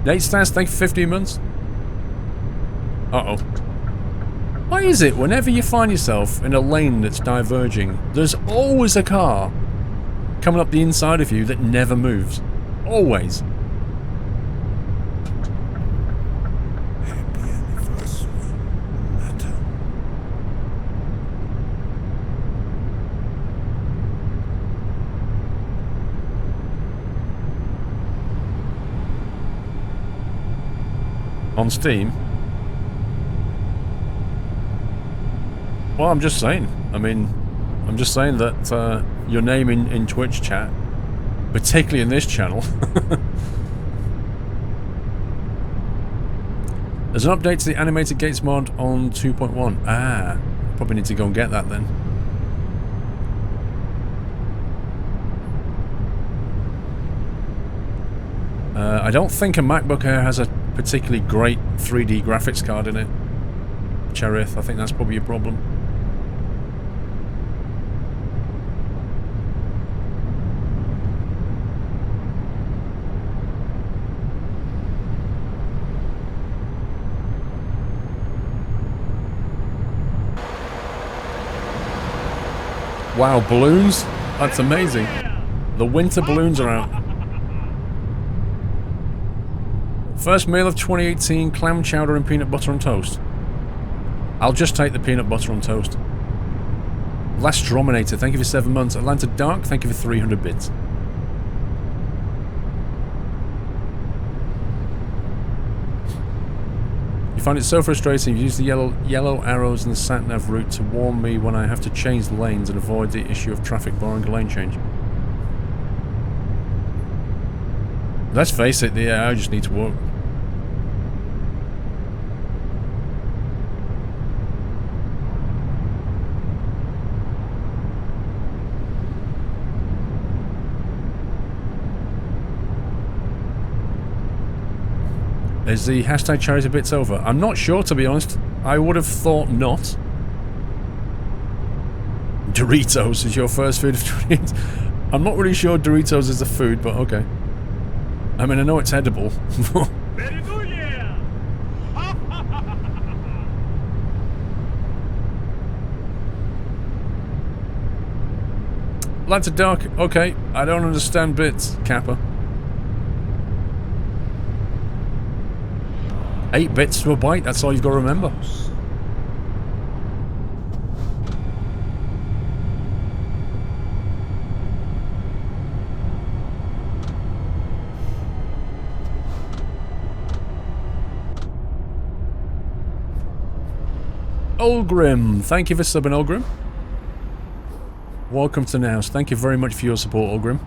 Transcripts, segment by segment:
Nate Stas, thank you for 15 months. Uh-oh. Why is it whenever you find yourself in a lane that's diverging, there's always a car coming up the inside of you that never moves? Always. Happy anniversary, Meta. On Steam? Well, I'm just saying. I mean, I'm just saying that your name in Twitch chat, particularly in this channel, there's an update to the animated gates mod on 2.1. Ah, probably need to go and get that then. I don't think a MacBook Air has a particularly great 3D graphics card in it. Cherith, I think that's probably a problem. Wow, balloons? That's amazing. The winter balloons are out. First meal of 2018, clam chowder and peanut butter on toast. I'll just take the peanut butter on toast. Last Drominator, thank you for 7 months. Atlanta Dark, thank you for 300 bits. You find it so frustrating. You use the yellow arrows in the sat-nav route to warn me when I have to change the lanes and avoid the issue of traffic barring a lane change. Let's face it, the AI just need to work. Is the hashtag charity bits over? I'm not sure, to be honest. I would have thought not. Doritos is your first food of 28. I'm not really sure Doritos is a food, but okay. I mean, I know it's edible. Lads of Dark, okay. I don't understand bits, Kappa. 8 bits to a byte, that's all you've got to remember. Olgrim, thank you for subbing, Olgrim. Welcome to the house. Thank you very much for your support, Olgrim.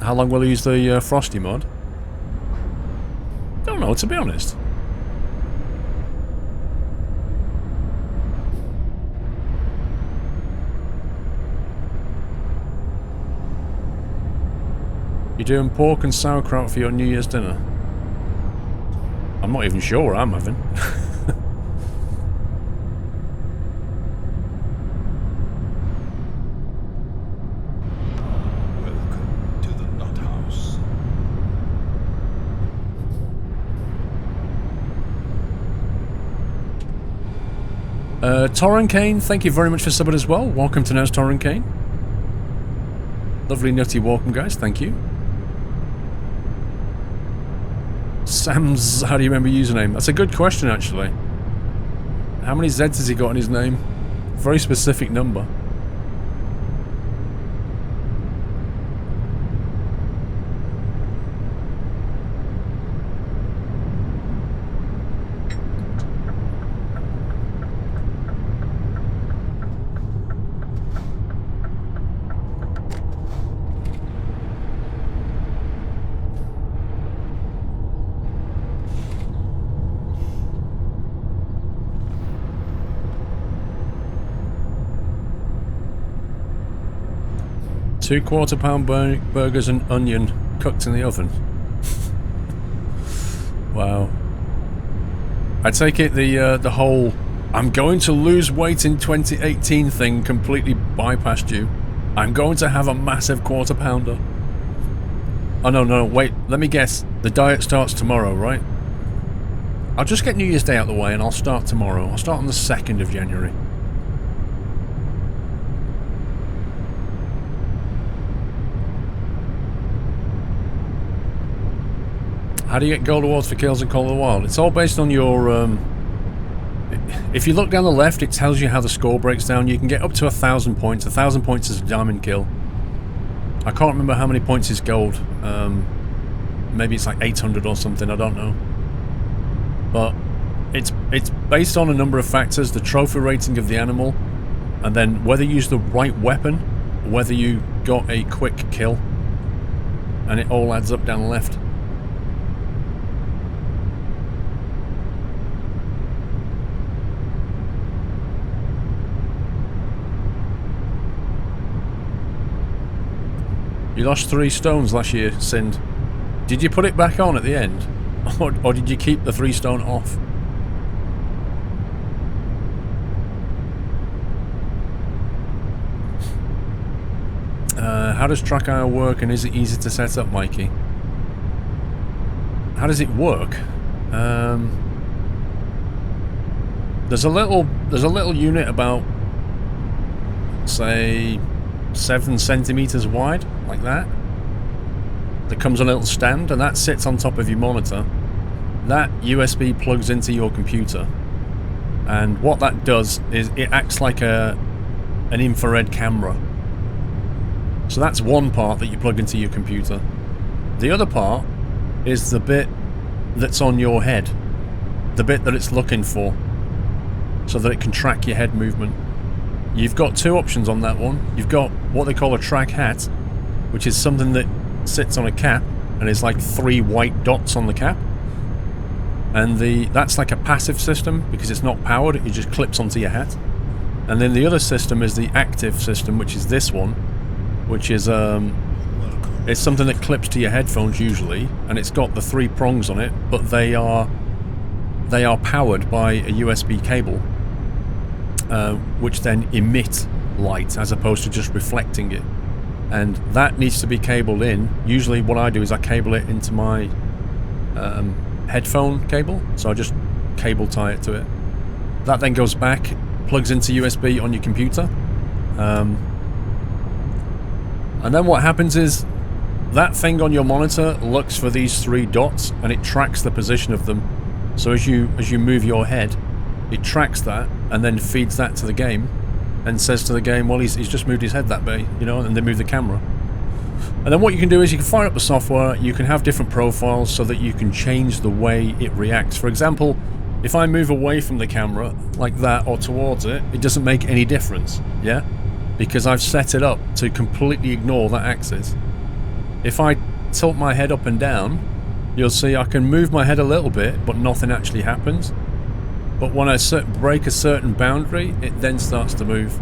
How long will I use the Frosty mod? Don't know, to be honest. You're doing pork and sauerkraut for your New Year's dinner? I'm not even sure what I'm having. Welcome to the Nut House. Torren Kane, thank you very much for subbing as well. Welcome to Now's Torren Kane. Lovely nutty welcome, guys. Thank you. Sam's, how do you remember username? That's a good question, actually. How many Z's has he got in his name? Very specific number. Two quarter-pound burgers and onion cooked in the oven. Wow. I take it the whole "I'm going to lose weight in 2018" thing completely bypassed you. I'm going to have a massive quarter pounder. Oh, no, wait. Let me guess. The diet starts tomorrow, right? I'll just get New Year's Day out of the way and I'll start tomorrow. I'll start on the 2nd of January. How do you get gold awards for kills in Call of the Wild? It's all based on your... if you look down the left, it tells you how the score breaks down. You can get up to 1,000 points. 1,000 points is a diamond kill. I can't remember how many points is gold. Maybe it's like 800 or something, I don't know. But it's based on a number of factors. The trophy rating of the animal, and then whether you use the right weapon, whether you got a quick kill. And it all adds up down the left. You lost 3 stones last year, Sind. Did you put it back on at the end? Or did you keep the 3 stone off? How does track IO work, and is it easy to set up, Mikey? How does it work? There's a little unit about, say, 7 centimeters wide, like that comes on a little stand, and that sits on top of your monitor. That USB plugs into your computer, and what that does is it acts like an infrared camera. So that's one part that you plug into your computer. The other part is the bit that's on your head, the bit that it's looking for, so that it can track your head movement. You've got 2 options on that one. You've got what they call a track hat, which is something that sits on a cap and is like 3 white dots on the cap. And that's like a passive system because it's not powered, it just clips onto your hat. And then the other system is the active system, which is this one, which is it's something that clips to your headphones usually, and it's got the 3 prongs on it, but they are powered by a USB cable, which then emit light as opposed to just reflecting it. And that needs to be cabled in. Usually what I do is I cable it into my headphone cable, so I just cable tie it to it. That then goes back, plugs into USB on your computer, and then what happens is that thing on your monitor looks for these 3 dots and it tracks the position of them. So as you move your head, it tracks that and then feeds that to the game and says to the game, well, he's just moved his head that way, you know, and they move the camera. And then what you can do is you can fire up the software, you can have different profiles so that you can change the way it reacts. For example, if I move away from the camera like that or towards it, it doesn't make any difference, yeah? Because I've set it up to completely ignore that axis. If I tilt my head up and down, you'll see I can move my head a little bit, but nothing actually happens. But when I break a certain boundary, it then starts to move.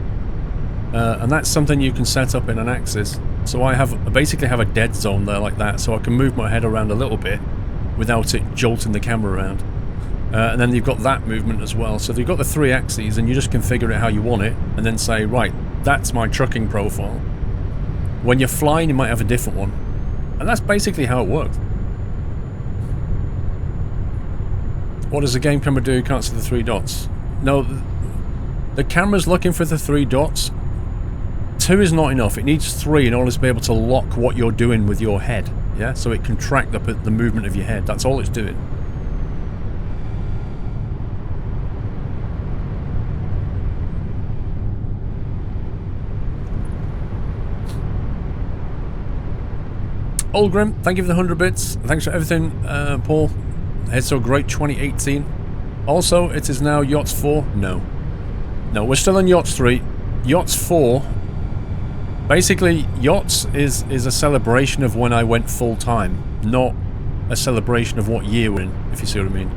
And that's something you can set up in an axis. So I basically have a dead zone there like that, so I can move my head around a little bit without it jolting the camera around. And then you've got that movement as well. So you've got the 3 axes, and you just configure it how you want it, and then say, right, that's my trucking profile. When you're flying, you might have a different one. And that's basically how it works. What does the game camera do? Can't see the 3 dots. No, the camera's looking for the 3 dots. 2 is not enough. It needs 3 in order to be able to lock what you're doing with your head. Yeah, so it can track the movement of your head. That's all it's doing. Olgrim, thank you for the 100 bits. Thanks for everything, Paul. It's so great 2018. Also, it is now Yachts 4. No, we're still on Yachts 3. Yachts 4. Basically, Yachts is a celebration of when I went full time, not a celebration of what year we're in, if you see what I mean.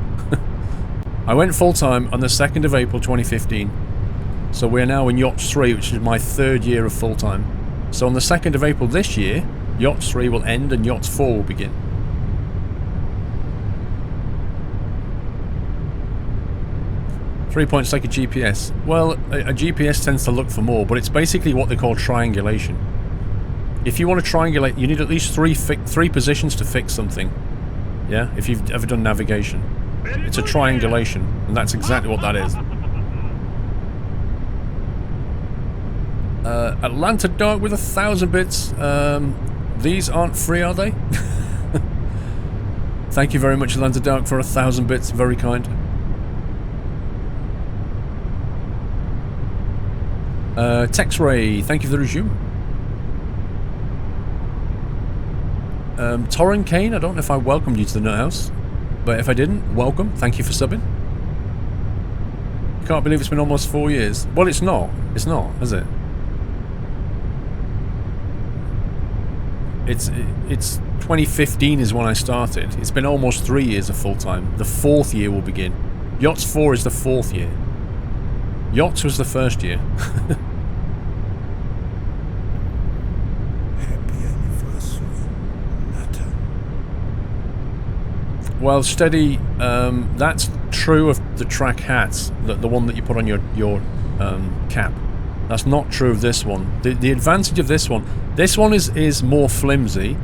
I went full time on the 2nd of April 2015. So we're now in Yachts 3, which is my 3rd year of full time. So on the 2nd of April this year, Yachts 3 will end and Yachts 4 will begin. 3 points like a GPS. Well, a GPS tends to look for more, but it's basically what they call triangulation. If you want to triangulate, you need at least three positions to fix something. Yeah, if you've ever done navigation. It's a triangulation, and that's exactly what that is. Atlanta Dark with 1,000 bits. These aren't free, are they? Thank you very much, Atlanta Dark, for 1,000 bits. Very kind. Tex-Ray, thank you for the resume. Torrin Kane, I don't know if I welcomed you to the Nut House, but if I didn't, welcome. Thank you for subbing. Can't believe it's been almost 4 years. Well, it's not. It's not, is it? It's 2015 is when I started. It's been almost 3 years of full time. The 4th year will begin. Yachts 4 is the 4th year. Yachts was the 1st year. Happy anniversary, Matter. Well, Steady, that's true of the track hats, the one that you put on your cap. That's not true of this one. The advantage of this one is more flimsy,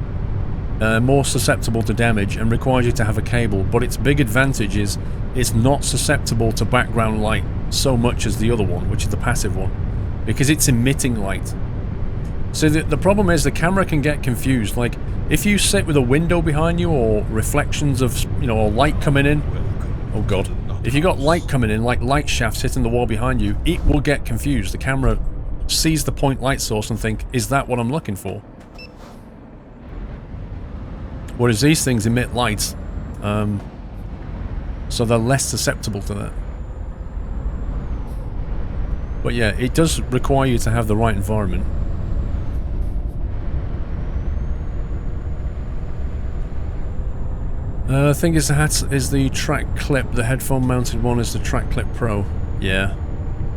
more susceptible to damage, and requires you to have a cable. But its big advantage is it's not susceptible to background light so much as the other one, which is the passive one, because it's emitting light. So the problem is the camera can get confused. Like if you sit with a window behind you or reflections of, you know, or light coming in. Oh god. If you got light coming in, like light shafts hitting the wall behind you, it will get confused. The camera sees the point light source and think, is that what I'm looking for? Whereas these things emit light, so they're less susceptible to that. But yeah, it does require you to have the right environment. I think the hat is the track clip, the headphone mounted one is the track clip pro. Yeah,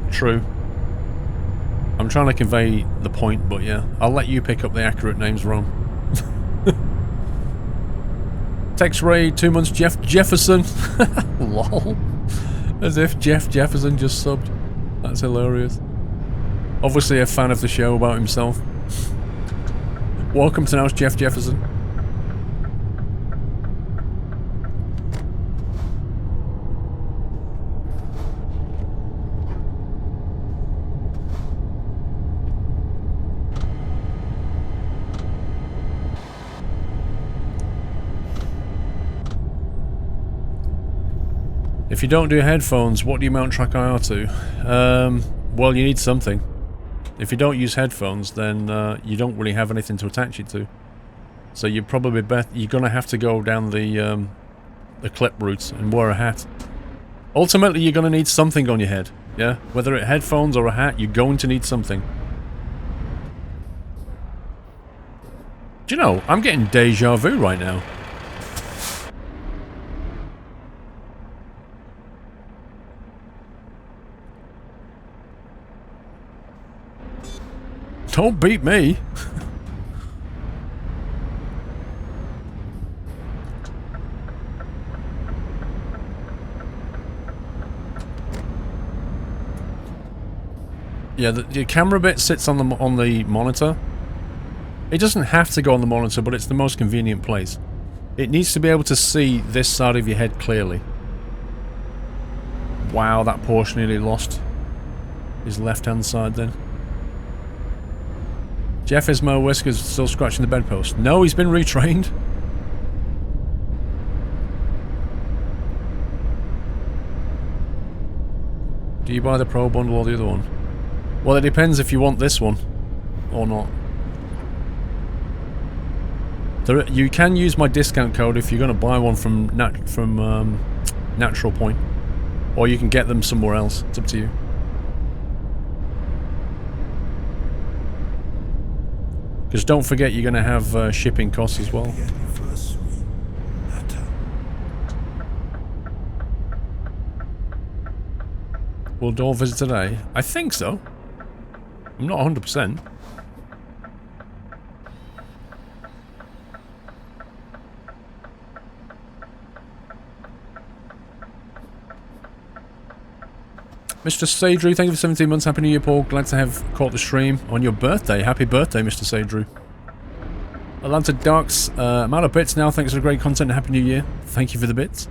true. I'm trying to convey the point, but yeah, I'll let you pick up the accurate names wrong. Tex Ray, 2 months, Jeff Jefferson. Lol. As if Jeff Jefferson just subbed. That's hilarious. Obviously a fan of the show about himself. Welcome to Now's Jeff Jefferson. If you don't do headphones, what do you mount track IR to? Well, you need something. If you don't use headphones, then you don't really have anything to attach it to. So you're probably you're gonna have to go down the clip route and wear a hat. Ultimately, you're gonna need something on your head. Yeah, whether it's headphones or a hat, you're going to need something. Do you know? I'm getting deja vu right now. Don't beat me. Yeah, the camera bit sits on the monitor. It doesn't have to go on the monitor, but it's the most convenient place. It needs to be able to see this side of your head clearly. Wow, that Porsche nearly lost his left-hand side then. Jeff Ismo Whiskers still scratching the bedpost. No, he's been retrained. Do you buy the Pro bundle or the other one? Well, it depends if you want this one or not. You can use my discount code if you're going to buy one from Natural Point, or you can get them somewhere else. It's up to you. Because don't forget you're going to have shipping costs as well. Will Door visit today? I think so. I'm not 100%. Mr. Sadru, thank you for 17 months. Happy New Year, Paul. Glad to have caught the stream on your birthday. Happy birthday, Mr. Sadru. Atlanta Ducks, I'm out of bits now. Thanks for the great content. Happy New Year. Thank you for the bits.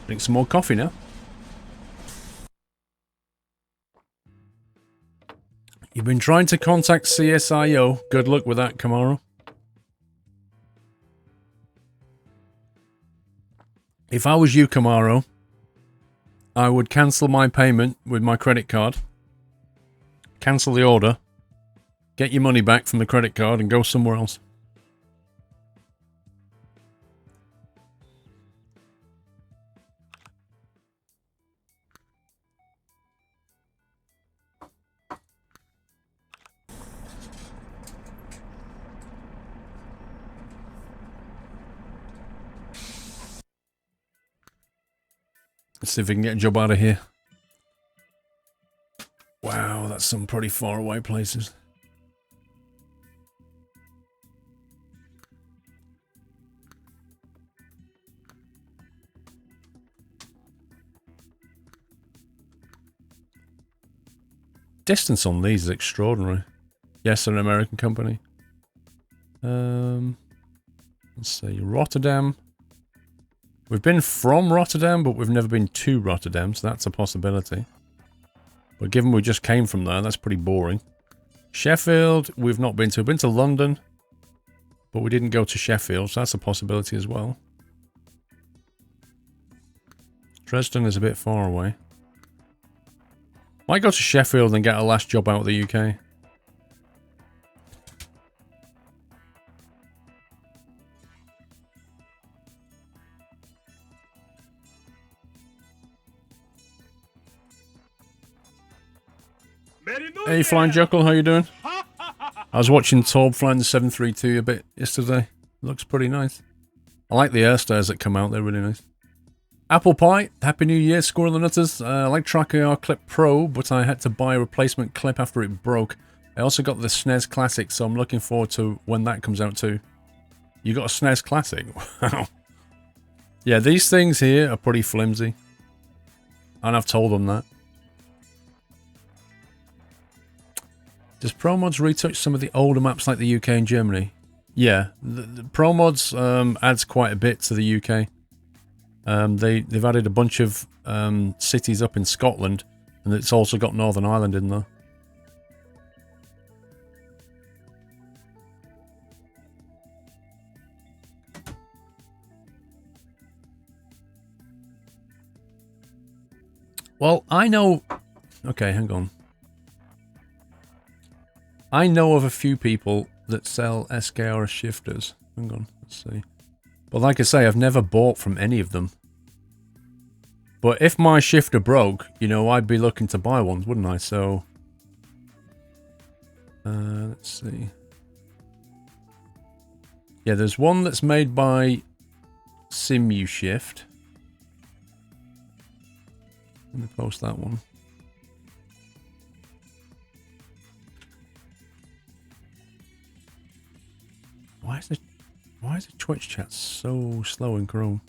Drink some more coffee now. You've been trying to contact CSIO. Good luck with that, Camaro. If I was you, Camaro, I would cancel my payment with my credit card. Cancel the order. Get your money back from the credit card and go somewhere else. Let's see if we can get a job out of here. Wow, that's some pretty far away places. Distance on these is extraordinary. Yes, an American company. Let's see, Rotterdam. We've been from Rotterdam, but we've never been to Rotterdam, so that's a possibility. But given we just came from there, that's pretty boring. Sheffield, we've not been to. We've been to London, but we didn't go to Sheffield, so that's a possibility as well. Dresden is a bit far away. Might go to Sheffield and get a last job out of the UK. Hey, Flying Jekyll, how you doing? I was watching Torb flying the 732 a bit yesterday. Looks pretty nice. I like the air stairs that come out, they're really nice. Apple Pie, Happy New Year, Squirrel and Nutters. I like Track AR Clip Pro, but I had to buy a replacement clip after it broke. I also got the SNES Classic, so I'm looking forward to when that comes out too. You got a SNES Classic? Wow. Yeah, these things here are pretty flimsy. And I've told them that. Does Pro Mods retouch some of the older maps like the UK and Germany? Yeah, the Pro Mods adds quite a bit to the UK. They've added a bunch of cities up in Scotland, and it's also got Northern Ireland in there. Well, I know... Okay, hang on. I know of a few people that sell SKR shifters. Hang on, let's see. But like I say, I've never bought from any of them. But if my shifter broke, you know, I'd be looking to buy one, wouldn't I? So... let's see. Yeah, there's one that's made by SimuShift. Let me post that one. Why is the Twitch chat so slow in Chrome?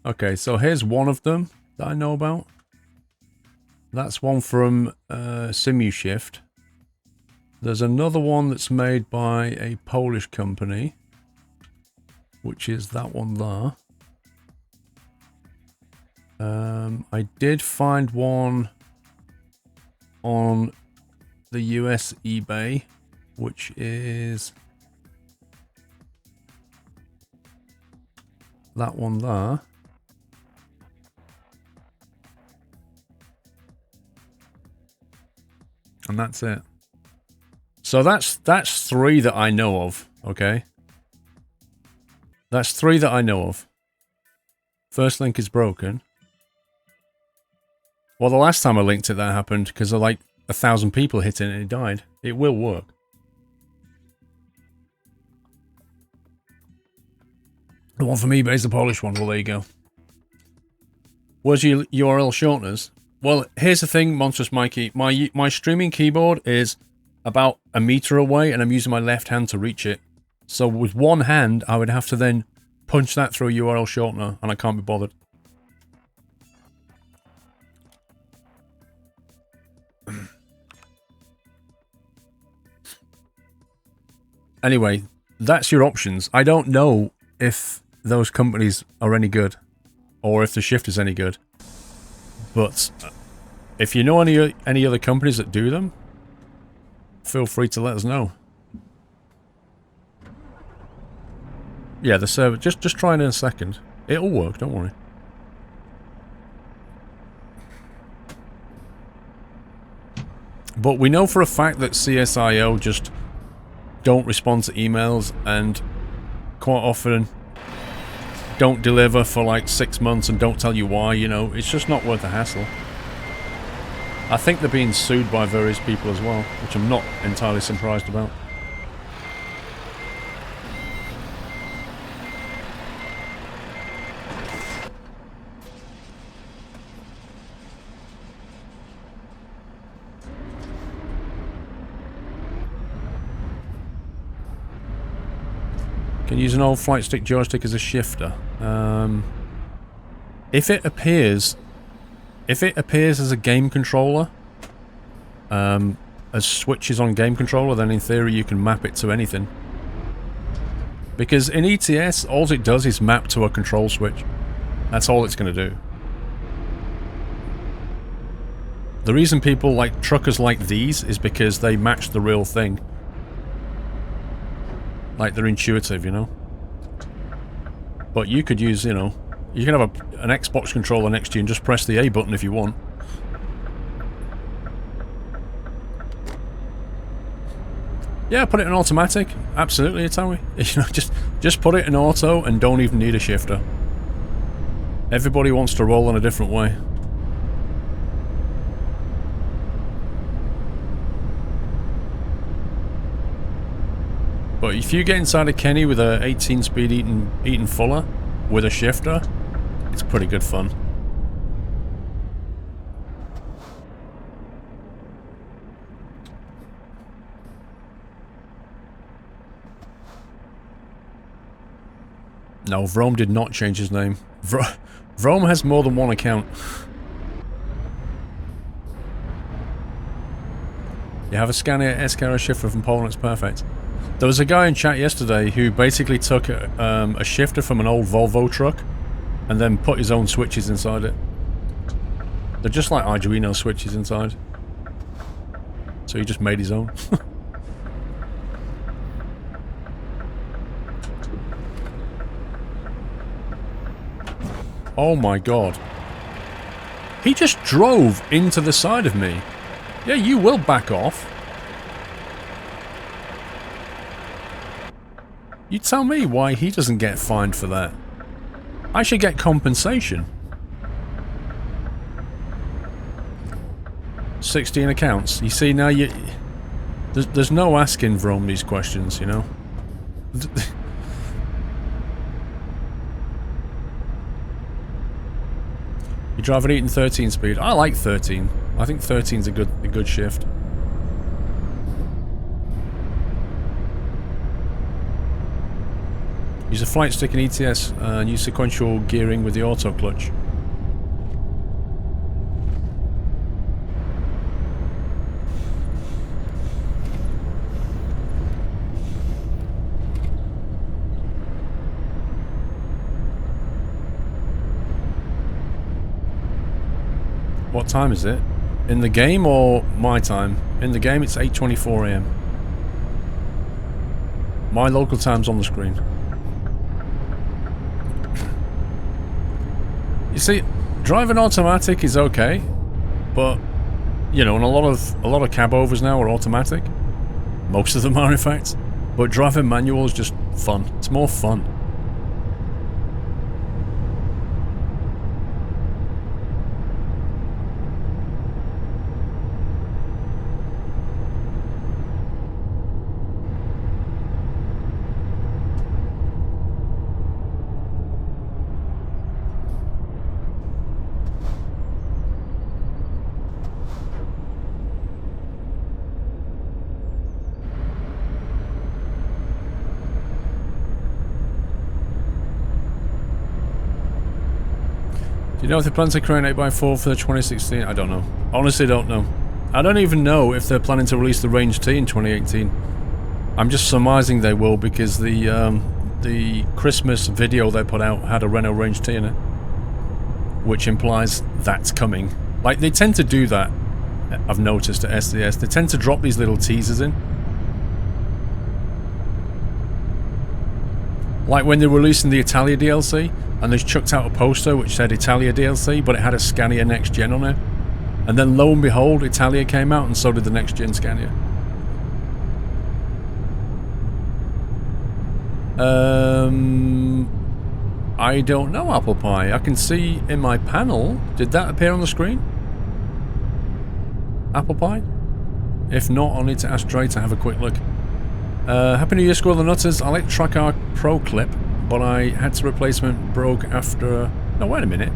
Okay, so here's one of them that I know about. That's one from SimuShift. There's another one that's made by a Polish company, which is that one there. I did find one on the US eBay, which is that one there. And that's it. So that's 3 that I know of, okay? That's 3 that I know of. First link is broken. Well, the last time I linked it, that happened because like 1,000 people hit it and it died. It will work. The one from eBay is the Polish one. Well, there you go. Where's your URL shorteners? Well, here's the thing, Monstrous Mikey. My streaming keyboard is about a meter away, and I'm using my left hand to reach it. So with one hand, I would have to then punch that through a URL shortener, and I can't be bothered. Anyway, that's your options. I don't know if those companies are any good, or if the shift is any good. But if you know any other companies that do them, feel free to let us know. Yeah, the server. Just try it in a second. It'll work. Don't worry. But we know for a fact that CSIO just don't respond to emails, and quite often don't deliver for like 6 months and don't tell you why, you know. It's just not worth the hassle. I think they're being sued by various people as well, which I'm not entirely surprised about. Can use an old flight stick joystick as a shifter. If it appears as a game controller, as switches on game controller, then in theory you can map it to anything. Because in ETS, all it does is map to a control switch. That's all it's going to do. The reason people like truckers like these is because they match the real thing. Like, they're intuitive, you know? But you could use, you know, you can have an Xbox controller next to you and just press the A button if you want. Yeah, put it in automatic. Absolutely, Itawi. You know, just put it in auto and don't even need a shifter. Everybody wants to roll in a different way. But if you get inside a Kenny with a 18-speed Eaton Fuller with a shifter, it's pretty good fun. No, Vrome did not change his name. Vrome has more than one account. You have a Scania S-Carrier shifter from Poland, it's perfect. There was a guy in chat yesterday who basically took a shifter from an old Volvo truck and then put his own switches inside it. They're just like Arduino switches inside. So he just made his own. Oh my god. He just drove into the side of me. Yeah, you will back off. You tell me why he doesn't get fined for that. I should get compensation. 16 accounts. You see, now you... There's no asking Vrome these questions, you know? You drive an Eaton 13 speed. I like 13. I think 13's a good shift. Use a flight stick in ETS and use sequential gearing with the auto clutch. What time is it? In the game or my time? In the game it's 8:24 AM. My local time's on the screen. You see, driving automatic is okay, but you know, and a lot of cab overs now are automatic. Most of them are, in fact. But driving manual is just fun. It's more fun. Do you know if they're planning to create an 8x4 for the 2016? I don't know. Honestly, don't know. I don't even know if they're planning to release the Range T in 2018. I'm just surmising they will because the Christmas video they put out had a Renault Range T in it, which implies that's coming. Like, they tend to do that, I've noticed at SDS. They tend to drop these little teasers in. Like when they were releasing the Italia DLC, and they chucked out a poster which said Italia DLC, but it had a Scania Next Gen on it. And then lo and behold, Italia came out, and so did the Next Gen Scania. I don't know, Apple Pie. I can see in my panel. Did that appear on the screen? Apple Pie? If not, I'll need to ask Dre to have a quick look. Happy New Year, Squirrel the Nutters. I like Track Arc Pro Clip, but I had to replacement broke after... No, wait a minute.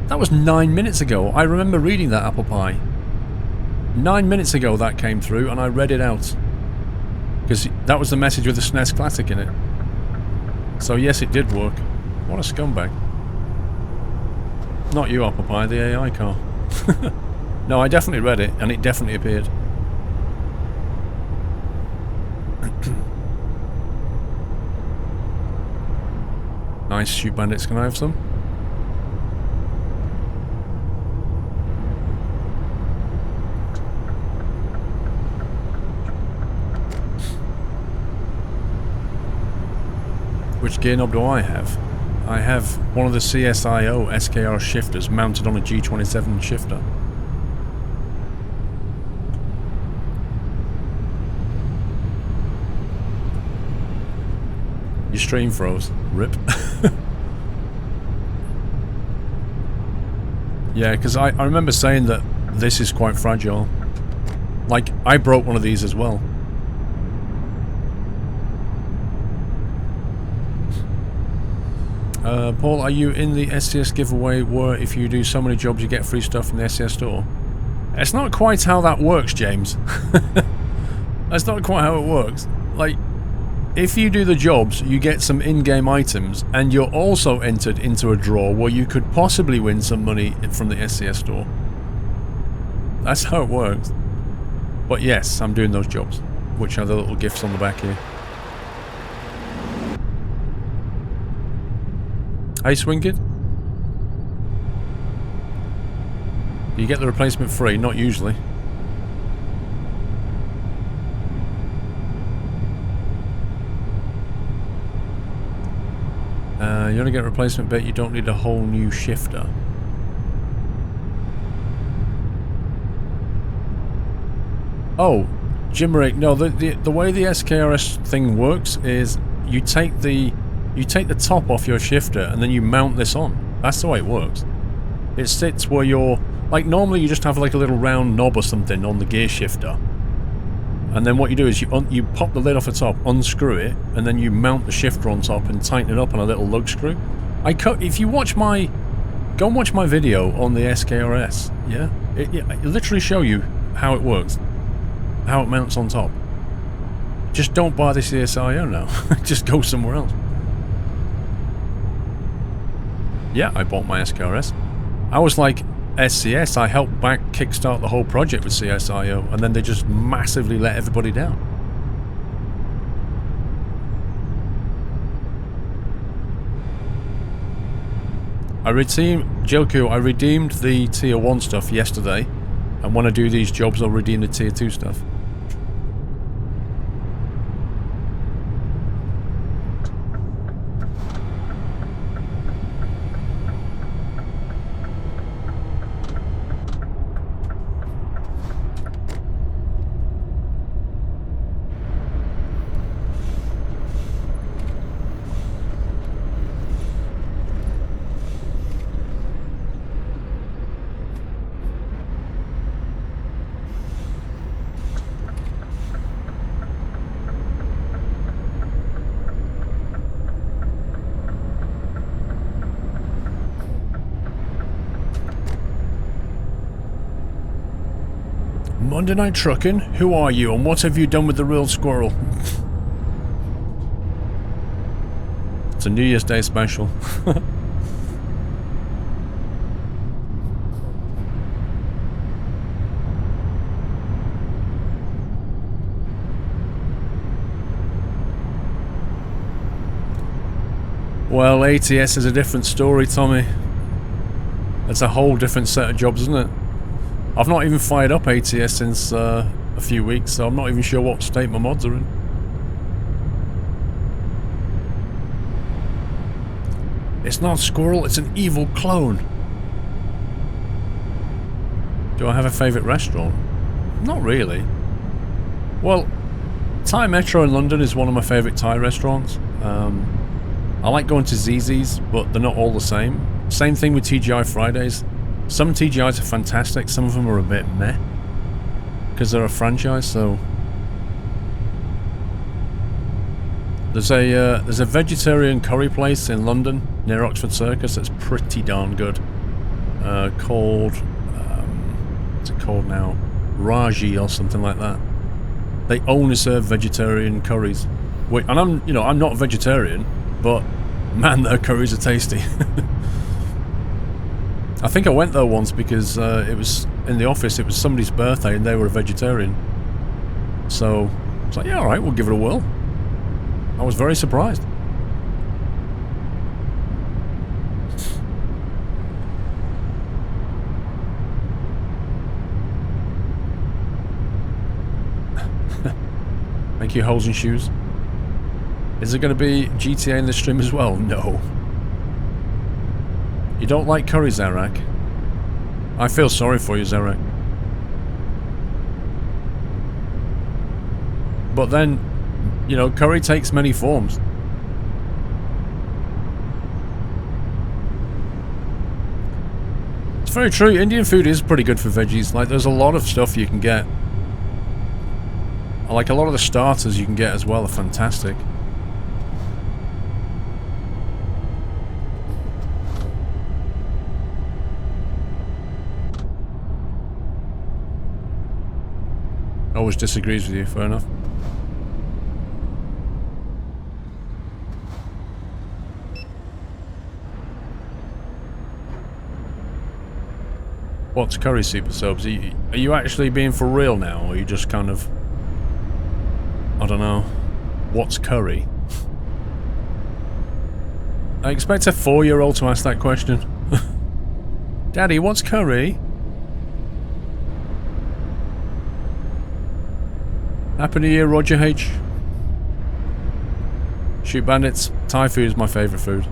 That was 9 minutes ago. I remember reading that, Apple Pie. 9 minutes ago that came through, and I read it out. Because that was the message with the SNES Classic in it. So yes, it did work. What a scumbag. Not you, Apple Pie, the AI car. No, I definitely read it, and it definitely appeared. Nice, shoot bandits, can I have some? Which gear knob do I have? I have one of the CSIO SKR shifters mounted on a G27 shifter. Your stream froze. Rip. Yeah, because I remember saying that this is quite fragile. Like, I broke one of these as well. Paul, are you in the SCS giveaway where if you do so many jobs you get free stuff from the SCS store? It's not quite how that works, James. That's not quite how it works. Like, if you do the jobs, you get some in-game items, and you're also entered into a draw where you could possibly win some money from the SCS store. That's how it works. But yes, I'm doing those jobs, which are the little gifts on the back here. Hey, Swingkid? You get the replacement free? Not usually. You only get a replacement bit, you don't need a whole new shifter. Oh, Jimrick, no, the way the SKRS thing works is you take the top off your shifter and then you mount this on. That's the way it works. It sits where you're... Like, normally you just have like a little round knob or something on the gear shifter. And then what you do is you pop the lid off the top, unscrew it, and then you mount the shifter on top and tighten it up on a little lug screw. If you watch my... Go and watch my video on the SKRS, yeah? It literally show you how it works. How it mounts on top. Just don't buy the CSIO now. Just go somewhere else. Yeah, I bought my SKRS. I was like... SCS, I helped back kickstart the whole project with CSIO, and then they just massively let everybody down. I redeemed the Tier 1 stuff yesterday, And when I do these jobs, I'll redeem the tier 2 stuff. Monday Night Trucking? Who are you and what have you done with the real squirrel? It's a New Year's Day special. Well, ATS is a different story, Tommy. It's a whole different set of jobs, isn't it? I've not even fired up ATS since a few weeks, so I'm not even sure what state my mods are in. It's not Squirrel, it's an evil clone. Do I have a favourite restaurant? Not really. Well, Thai Metro in London is one of my favourite Thai restaurants. I like going to ZZ's, but they're not all the same. Same thing with TGI Fridays. Some TGIs are fantastic, some of them are a bit meh. Because they're a franchise, so... There's a vegetarian curry place in London, near Oxford Circus, that's pretty darn good. Called... what's it called now? Raji or something like that. They only serve vegetarian curries. Wait, and I'm not a vegetarian, but man, their curries are tasty. I think I went there once because it was in the office, it was somebody's birthday and they were a vegetarian. So, I was like, yeah, alright, we'll give it a whirl. I was very surprised. Thank you, Holes and Shoes. Is there going to be GTA in this stream as well? No. You don't like curry, Zarak? I feel sorry for you, Zarak. But then, you know, curry takes many forms. It's very true. Indian food is pretty good for veggies. Like, there's a lot of stuff you can get. Like, a lot of the starters you can get as well are fantastic. Always disagrees with you, fair enough. What's curry super subs? Are you actually being for real now, or are you just kind of... I don't know. What's curry? I expect a 4-year-old to ask that question. Daddy, what's curry? Happy New Year, Roger H. Shoot Bandits. Thai food is my favourite food.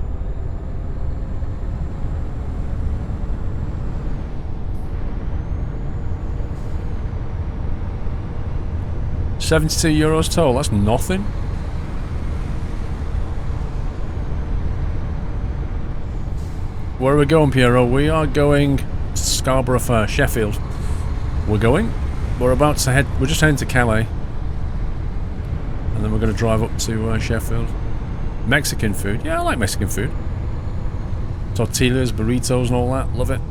€72 toll, that's nothing. Where are we going, Piero? We are going to Scarborough Fair, Sheffield. We're going? We're about to head, we're just heading to Calais. And then we're going to drive up to Sheffield. Mexican food. Yeah, I like Mexican food. Tortillas, burritos and all that. Love it.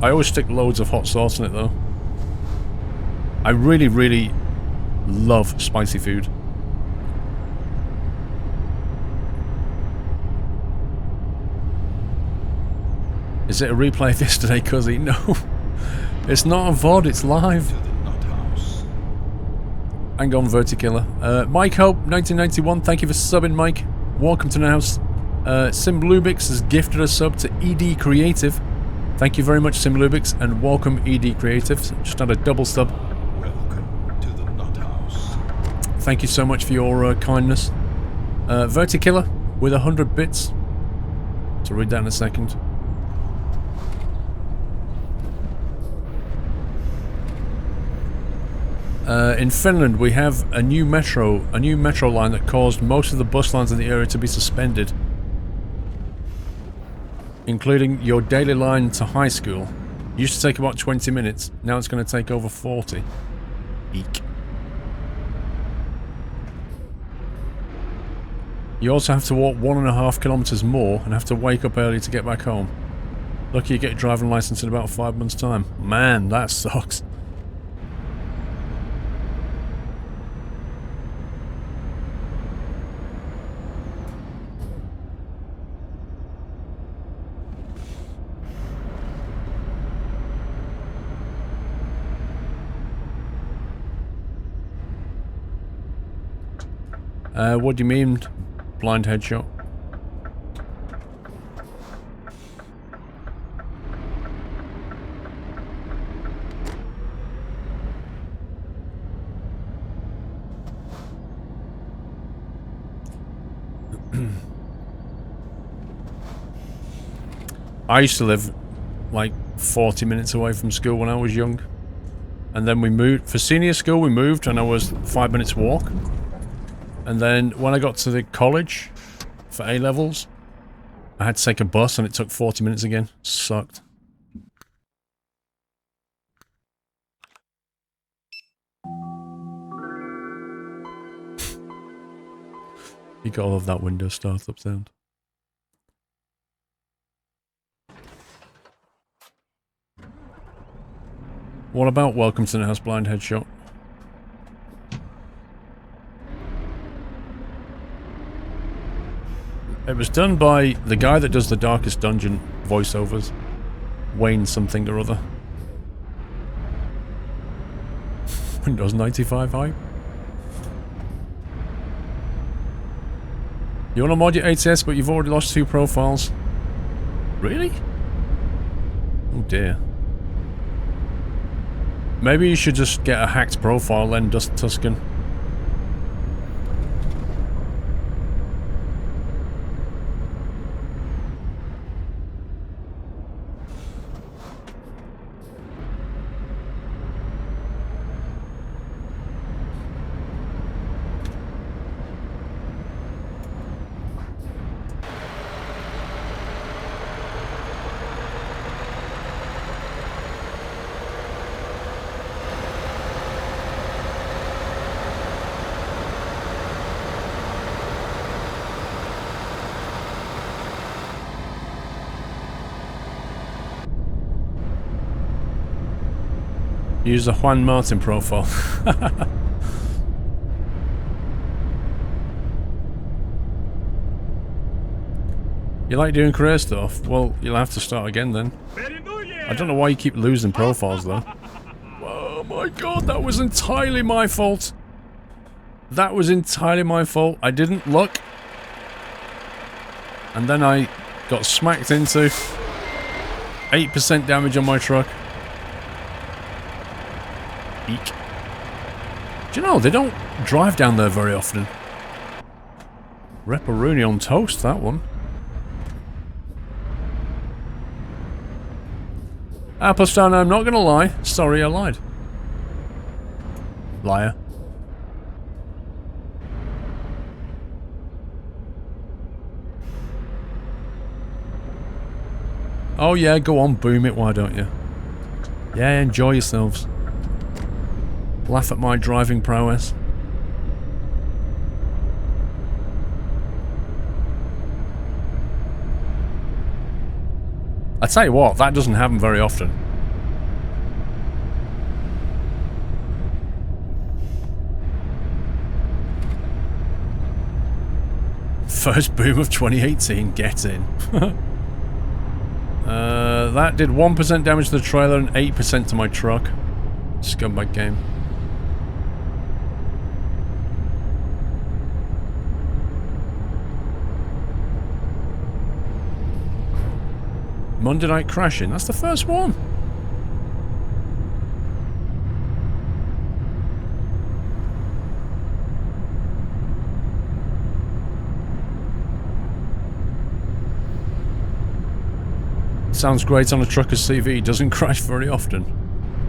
I always stick loads of hot sauce in it though. I really, really love spicy food. Is it a replay of yesterday, Cuzzy? No. It's not a VOD, it's live. Hang on, Vertikiller. Mike Hope, 1991, thank you for subbing, Mike. Welcome to the house. Simblubix has gifted a sub to ED Creative. Thank you very much, Simlubix, and welcome ED Creatives. Just had a double sub. Welcome to the Nut House. Thank you so much for your kindness. Vertikiller with 100 bits. To read that in a second. In Finland, we have a new metro line that caused most of the bus lines in the area to be suspended, including your daily line to high school. Used to take about 20 minutes. Now it's going to take over 40. Eek. You also have to walk 1.5 kilometers more and have to wake up early to get back home. Lucky you get a driving license in about 5 months' time. Man, that sucks. What do you mean, blind headshot? I used to live like 40 minutes away from school when I was young. And then we moved, for senior school we moved and I was 5 minutes walk. And then when I got to the college for A-levels, I had to take a bus and it took 40 minutes again. Sucked. You got all of that Windows startup sound. What about Welcome to the House Blind Headshot? It was done by the guy that does the Darkest Dungeon voiceovers. Wayne something or other. Windows 95 hype. You want to mod your ATS but you've already lost 2 profiles. Really? Oh dear. Maybe you should just get a hacked profile then, Dust Tuscan. Use a Juan Martin profile. You like doing career stuff? Well, you'll have to start again then. I don't know why you keep losing profiles though. Oh my god, that was entirely my fault. That was entirely my fault. I didn't look. And then I got smacked into. 8% damage on my truck. Eek. Do you know, they don't drive down there very often. Reparuni on toast, that one. Apostana, I'm not gonna lie. Sorry, I lied. Liar. Oh yeah, go on, boom it, why don't you? Yeah, enjoy yourselves. Laugh at my driving prowess. I tell you what, that doesn't happen very often. First boom of 2018, get in. That did 1% damage to the trailer and 8% to my truck. Scumbag game. Monday night crashing. That's the first one. Sounds great on a trucker's CV. Doesn't crash very often.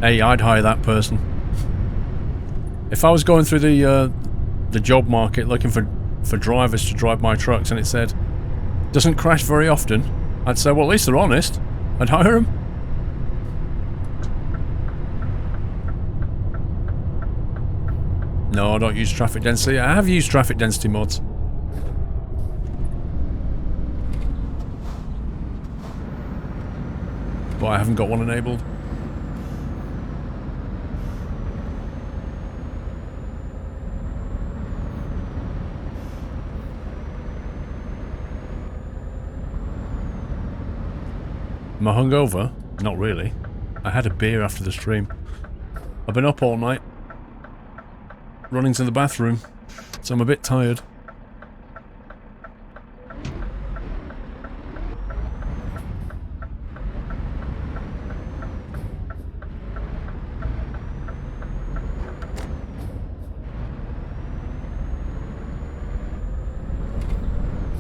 Hey, I'd hire that person. If I was going through the job market looking for drivers to drive my trucks and it said, doesn't crash very often, I'd say, well, at least they're honest. I'd hire them. No, I don't use traffic density. I have used traffic density mods. But I haven't got one enabled. Am I hungover? Not really. I had a beer after the stream. I've been up all night. Running to the bathroom. So I'm a bit tired.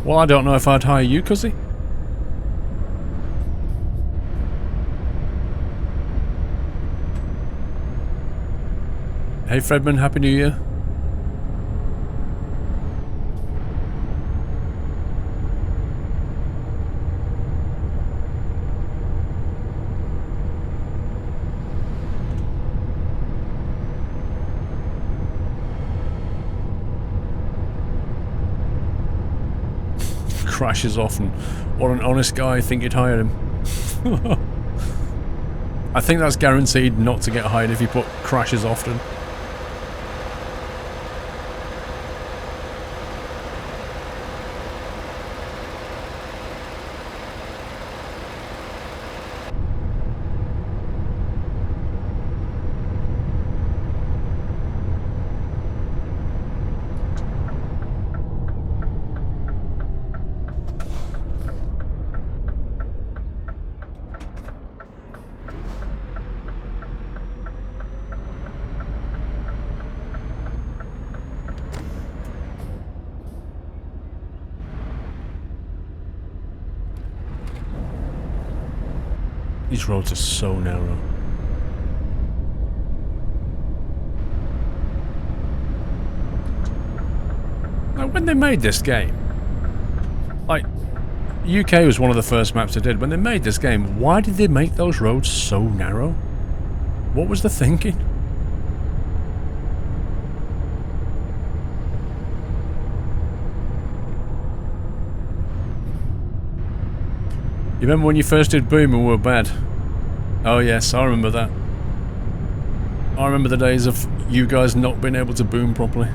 Well, I don't know if I'd hire you, Cuzzy. Hey Fredman, Happy New Year. Crashes often. What an honest guy, I think you'd hire him. I think that's guaranteed not to get hired if you put crashes often. These roads are so narrow. Now, when they made this game, like, UK was one of the first maps they did. When they made this game, why did they make those roads so narrow? What was the thinking? You remember when you first did Boom and we were bad? Oh yes, I remember that. I remember the days of you guys not being able to boom properly.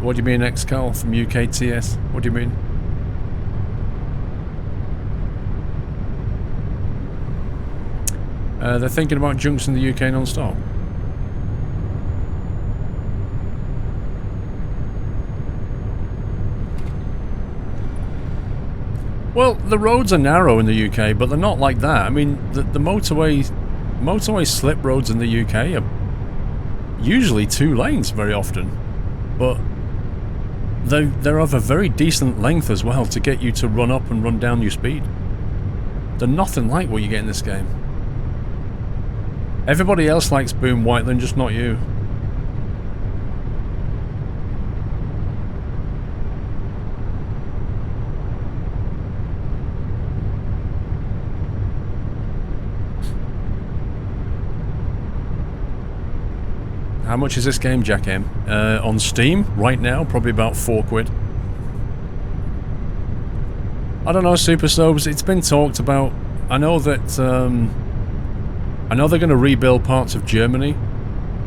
What do you mean, XCal from UKTS? What do you mean? They're thinking about junks in the UK non-stop. Well, the roads are narrow in the UK, but they're not like that. I mean, the motorway slip roads in the UK are usually 2 lanes very often, but they're of a very decent length as well to get you to run up and run down your speed. They're nothing like what you get in this game. Everybody else likes Boom Whiteland, just not you. How much is this game, Jack M? On Steam, right now, probably about £4. I don't know, Super Snobs, it's been talked about. I know that, I know they're going to rebuild parts of Germany.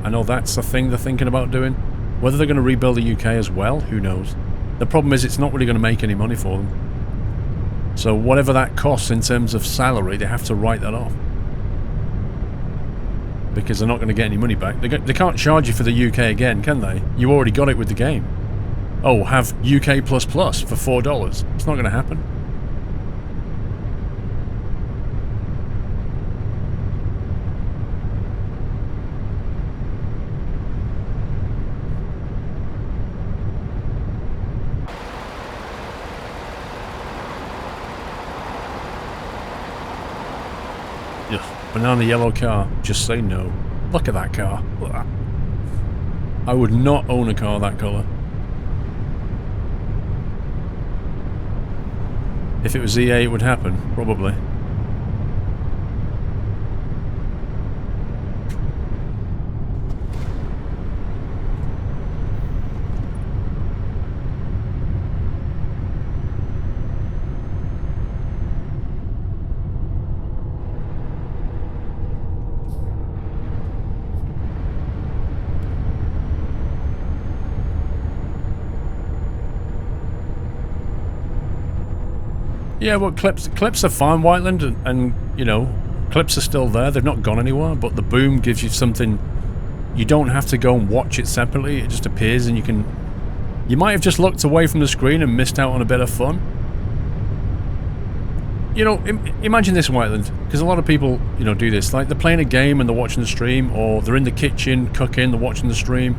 I know that's a thing they're thinking about doing. Whether they're going to rebuild the UK as well, who knows? The problem is it's not really going to make any money for them. So whatever that costs in terms of salary, they have to write that off. because they're not going to get any money back. They can't charge you for the UK again, can they? You already got it with the game. Oh, have UK++ for $4. It's not going to happen. Banana yellow car. Just say no. Look at that car. Look at that. I would not own a car that colour. If it was EA, it would happen. Probably. Yeah, well, clips are fine, Whiteland, and you know, clips are still there. They've not gone anywhere, but the boom gives you something. You don't have to go and watch it separately. It just appears, and you can. You might have just looked away from the screen and missed out on a bit of fun. You know, imagine this, Whiteland, because a lot of people, you know, do this. Like, they're playing a game and they're watching the stream, or they're in the kitchen cooking, they're watching the stream.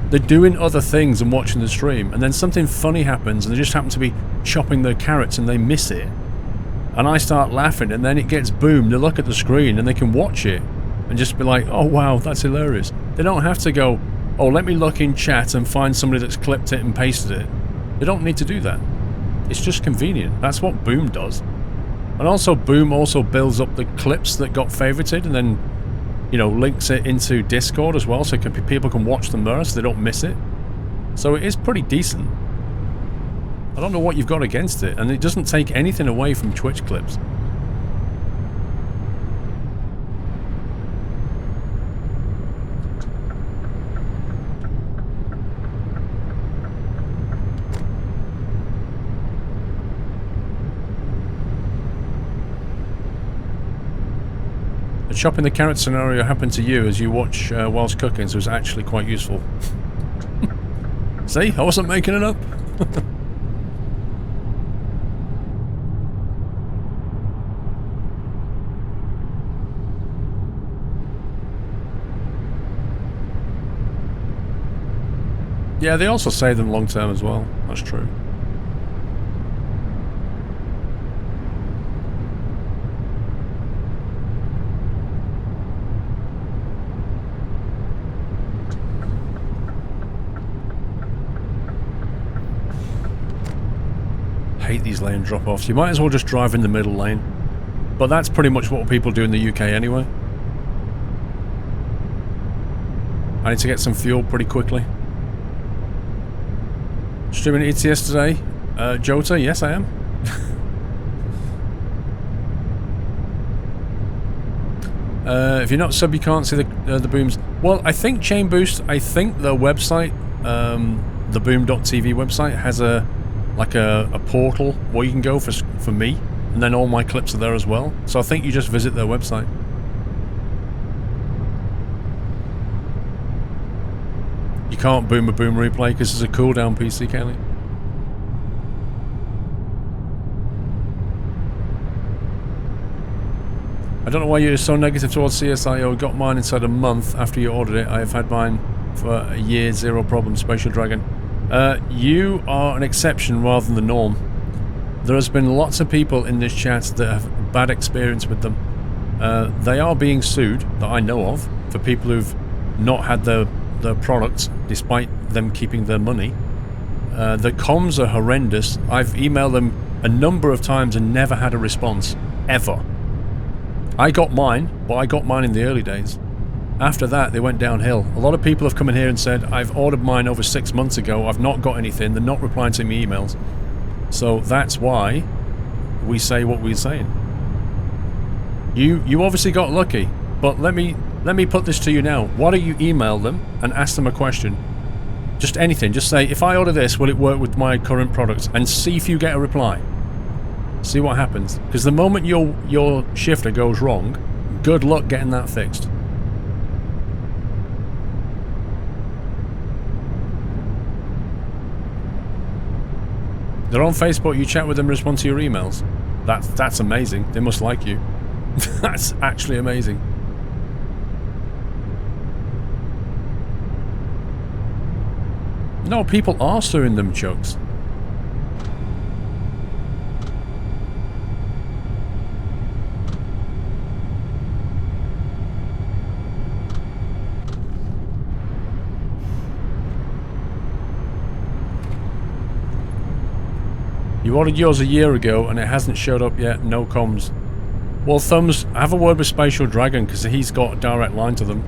They're doing other things and watching the stream, and then something funny happens and they just happen to be chopping their carrots and they miss it. And I start laughing, and then it gets boom. They look at the screen and they can watch it and just be like, oh wow, that's hilarious. They don't have to go, oh, let me look in chat and find somebody that's clipped it and pasted it. They don't need to do that. It's just convenient. That's what boom does. And also boom also builds up the clips that got favorited and then, you know, links it into Discord as well, so people can watch them there so they don't miss it. So it is pretty decent. I don't know what you've got against it, and it doesn't take anything away from Twitch clips. Chopping the carrot scenario happened to you as you watch whilst cooking, so it's actually quite useful. See? I wasn't making it up. Yeah, they also save them long term as well. That's true. Hate these lane drop-offs. You might as well just drive in the middle lane. But that's pretty much what people do in the UK anyway. I need to get some fuel pretty quickly. Streaming ETS today. Jota, yes I am. If you're not sub, you can't see the booms. Well, I think Chain Boost, I think the website, the boom.tv website, has a portal where you can go for me, and then all my clips are there as well. So I think you just visit their website. You can't boom a boom replay because there's a cooldown PC, Kelly. I don't know why you're so negative towards CSIO. Got mine inside a month after you ordered it. I have had mine for a year, zero problem. Spatial Dragon. You are an exception rather than the norm. There has been lots of people in this chat that have bad experience with them. They are being sued, that I know of, for people who've not had their products despite them keeping their money. The comms are horrendous. I've emailed them a number of times and never had a response. Ever. I got mine, but I got mine in the early days. After that, they went downhill. A lot of people have come in here and said, I've ordered mine over 6 months ago, I've not got anything, they're not replying to me emails. So that's why we say what we're saying. You obviously got lucky, but let me put this to you now. Why don't you email them and ask them a question? Just anything. Just say, if I order this, will it work with my current products? And see if you get a reply. See what happens. Because the moment your shifter goes wrong, good luck getting that fixed. They're on Facebook, you chat with them, respond to your emails. That's amazing. They must like you. That's actually amazing. No, people are suing them, Chucks. You ordered yours a year ago and it hasn't showed up yet, no comms. Well, Thumbs, have a word with Spatial Dragon because he's got a direct line to them.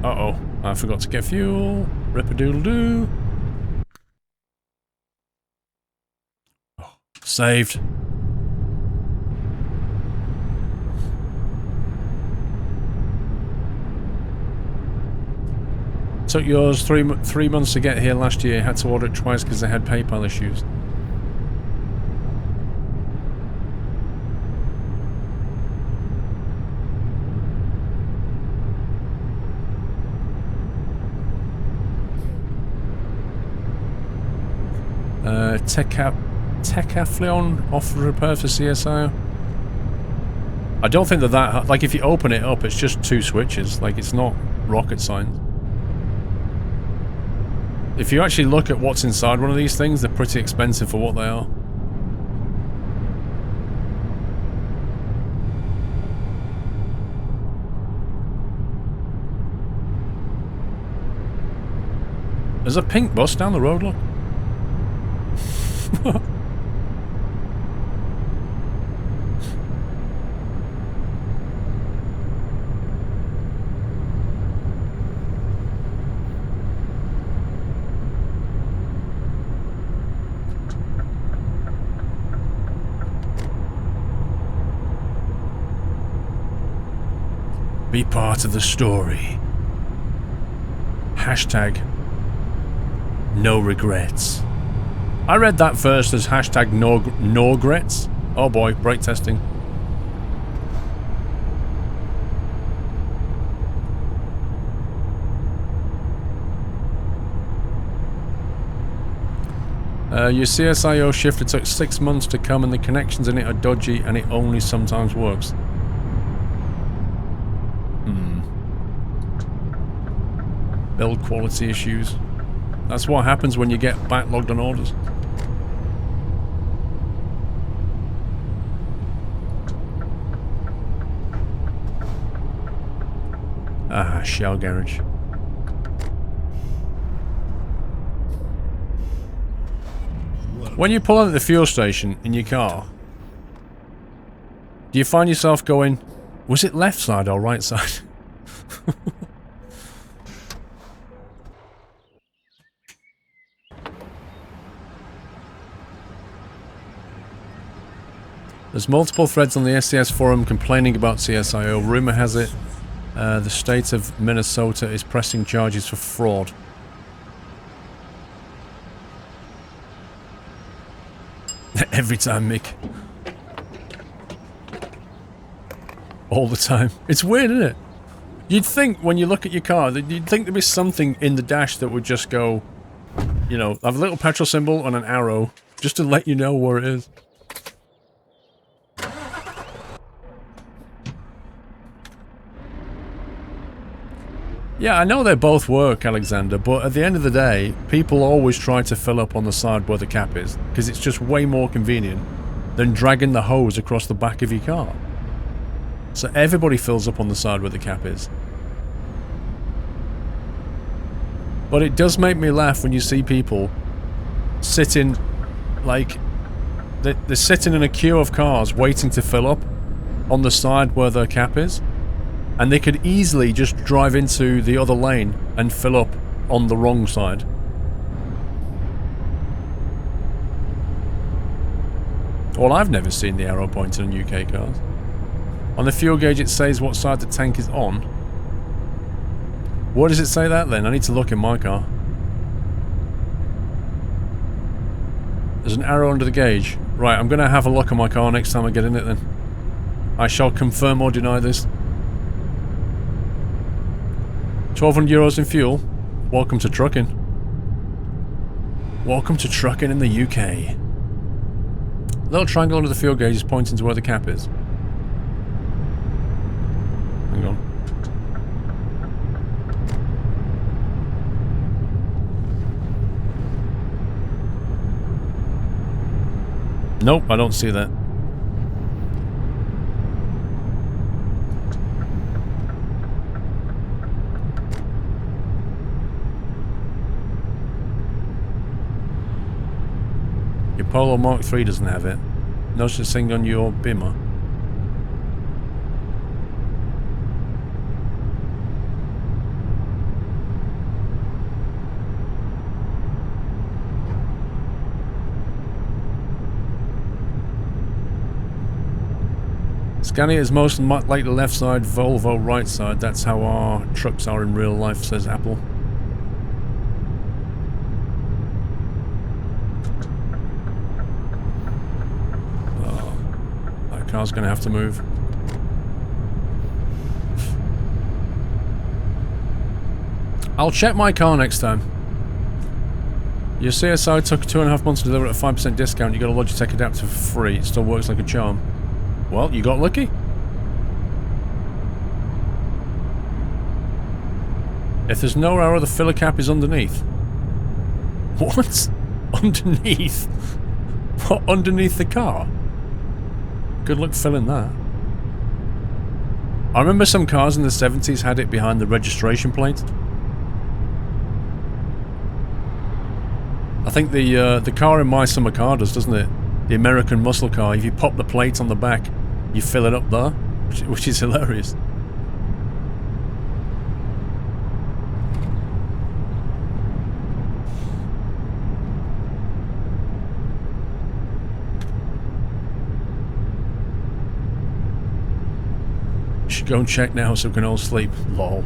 Uh-oh, I forgot to get fuel. Rip-a-doodle-doo. Oh, saved. Took yours three months to get here last year. Had to order it twice because they had PayPal issues. Techathlon offer repair for CSIO. I don't think that like if you open it up, it's just 2 switches. Like it's not rocket science. If you actually look at what's inside one of these things, they're pretty expensive for what they are. There's a pink bus down the road, look. Be part of the story. Hashtag no regrets. I read that first as hashtag no regrets. Oh boy, brake testing. Your CSIO shifter took 6 months to come and the connections in it are dodgy and it only sometimes works. Build quality issues. That's what happens when you get backlogged on orders. Ah, shell garage. When you pull out at the fuel station in your car, do you find yourself going, was it left side or right side? There's multiple threads on the SCS forum complaining about CSIO. Rumor has it the state of Minnesota is pressing charges for fraud. Every time, Mick. All the time. It's weird, isn't it? You'd think when you look at your car that you'd think there'd be something in the dash that would just go, you know, have a little petrol symbol and an arrow just to let you know where it is. Yeah, I know they both work, Alexander, but at the end of the day, people always try to fill up on the side where the cap is, because it's just way more convenient than dragging the hose across the back of your car. So everybody fills up on the side where the cap is. But it does make me laugh when you see people sitting, like, they're sitting in a queue of cars waiting to fill up on the side where their cap is. And they could easily just drive into the other lane and fill up on the wrong side. Well, I've never seen the arrow pointer in UK cars. On the fuel gauge it says what side the tank is on. Where does it say that then? I need to look in my car. There's an arrow under the gauge. Right, I'm going to have a look at my car next time I get in it then. I shall confirm or deny this. €1,200 in fuel. Welcome to trucking. Welcome to trucking in the UK. Little triangle under the fuel gauge is pointing to where the cap is. Hang on. Nope, I don't see that. Your Polo Mark III doesn't have it. No such thing on your Bimmer. Scania is most like the left side, Volvo right side. That's how our trucks are in real life, says Apple. Car's gonna have to move. I'll check my car next time. Your CSI took 2.5 months to deliver at a 5% discount. You got a Logitech adapter for free. It still works like a charm. Well, you got lucky. If there's no error, the filler cap is underneath. What? Underneath? What, underneath the car? Good luck filling that. I remember some cars in the 70s had it behind the registration plate. I think the car in my summer car does, doesn't it? The American muscle car. If you pop the plate on the back, you fill it up there, which is hilarious. Should go and check now so we can all sleep. Lol.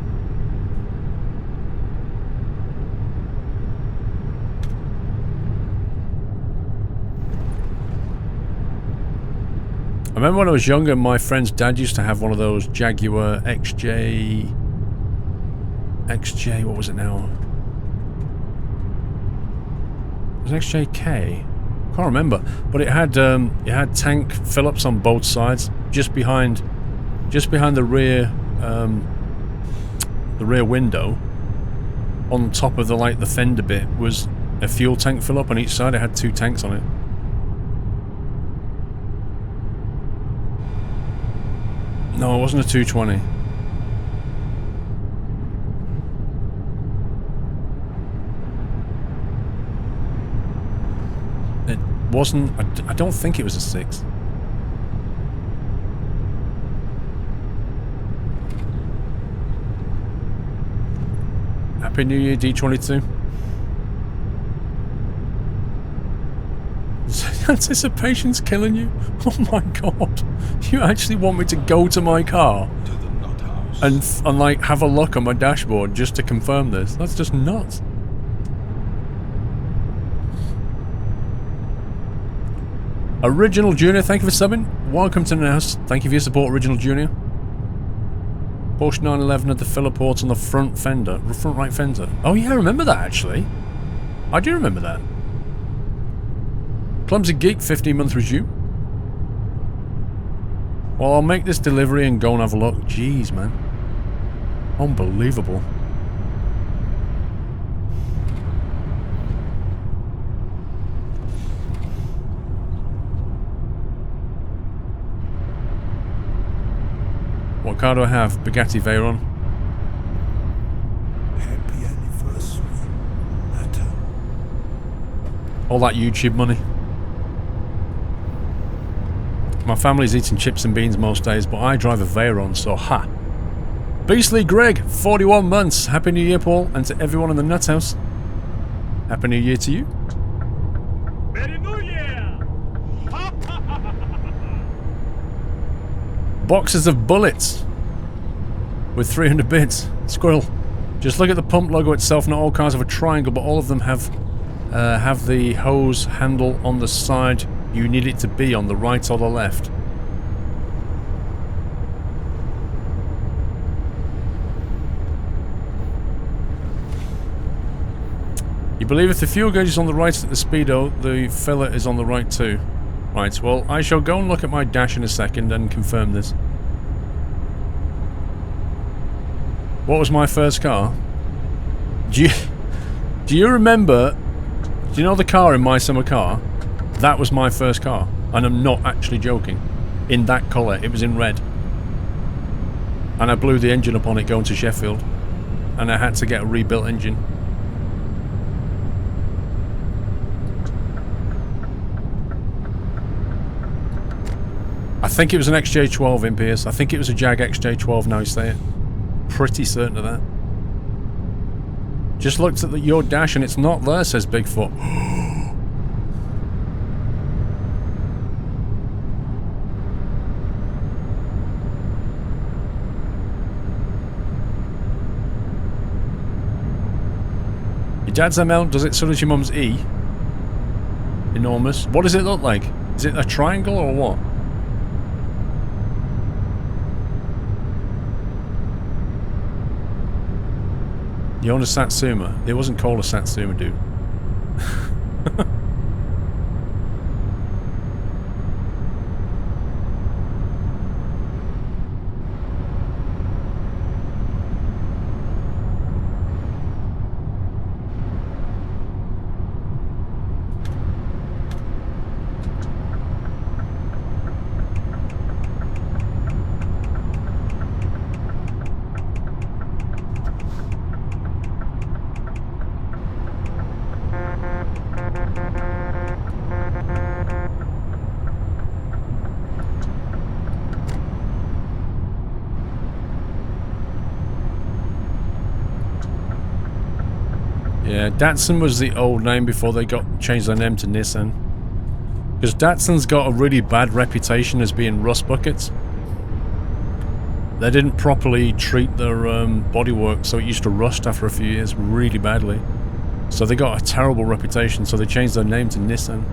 I remember when I was younger, my friend's dad used to have one of those Jaguar XJ, what was it now? It was XJK. Can't remember, but it had tank fill-ups on both sides, just behind the rear window. On top of the fender bit was a fuel tank fill-up on each side. It had 2 tanks on it. No, it wasn't a 220. It wasn't... I don't think it was a 6. Happy New Year, D22. Anticipation's killing you? Oh my god. You actually want me to go to my car To the nut house. and like have a look on my dashboard just to confirm this? That's just nuts. Original Junior, thank you for subbing. Welcome to the house. Thank you for your support, Original Junior. Porsche 911 had the filler ports on the front fender, front right fender. Oh yeah, I remember that actually. I do remember that. Clumsy Geek, 15-month resume. Well, I'll make this delivery and go and have a look. Jeez, man. Unbelievable. What car do I have? Bugatti Veyron. Happy anniversary. Letter. All that YouTube money. My family's eating chips and beans most days, but I drive a Veyron, so ha. Beastly Greg, 41 months. Happy New Year, Paul, and to everyone in the nut house. Happy New Year to you. Merry New Year! Boxes of bullets with 300 bits. Squirrel. Just look at the pump logo itself. Not all cars have a triangle, but all of them have the hose handle on the side you need it to be, on the right or the left. You believe if the fuel gauge is on the right at the speedo, the filler is on the right too. Right, well, I shall go and look at my dash in a second and confirm this. What was my first car? Do you remember... Do you know the car in My Summer Car? That was my first car. And I'm not actually joking. In that colour. It was in red. And I blew the engine up on it going to Sheffield. And I had to get a rebuilt engine. I think it was an XJ12 in Pierce. I think it was a Jag XJ12, now you say it. Pretty certain of that. Just looked at your dash and it's not there, says Bigfoot. Your dad's ML, does it so does your mum's E? Enormous. What does it look like? Is it a triangle or what? You own a Satsuma. It wasn't called a Satsuma, dude. Yeah, Datsun was the old name before they changed their name to Nissan. Because Datsun's got a really bad reputation as being rust buckets. They didn't properly treat their bodywork, so it used to rust after a few years really badly. So they got a terrible reputation, so they changed their name to Nissan.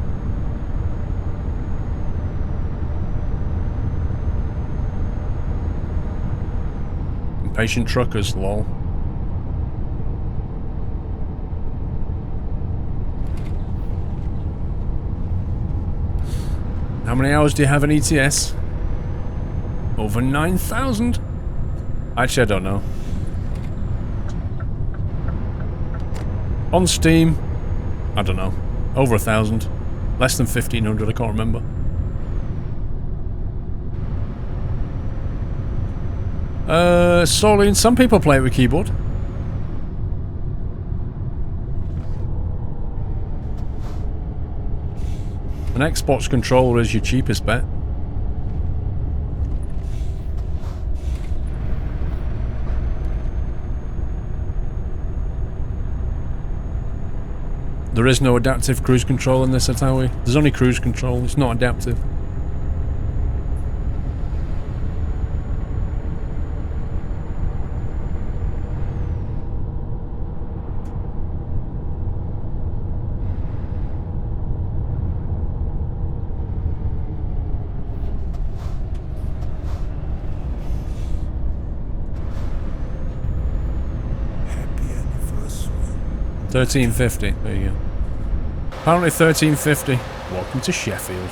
Impatient truckers, lol. How many hours do you have in ETS? Over 9,000? Actually, I don't know. On Steam, I don't know. Over 1,000. Less than 1,500, I can't remember. Solene, some people play it with keyboard. An Xbox controller is your cheapest bet. There is no adaptive cruise control in this Atawi. There's only cruise control, it's not adaptive. Happy anniversary. 1350, there you go. Apparently 1350. Welcome to Sheffield.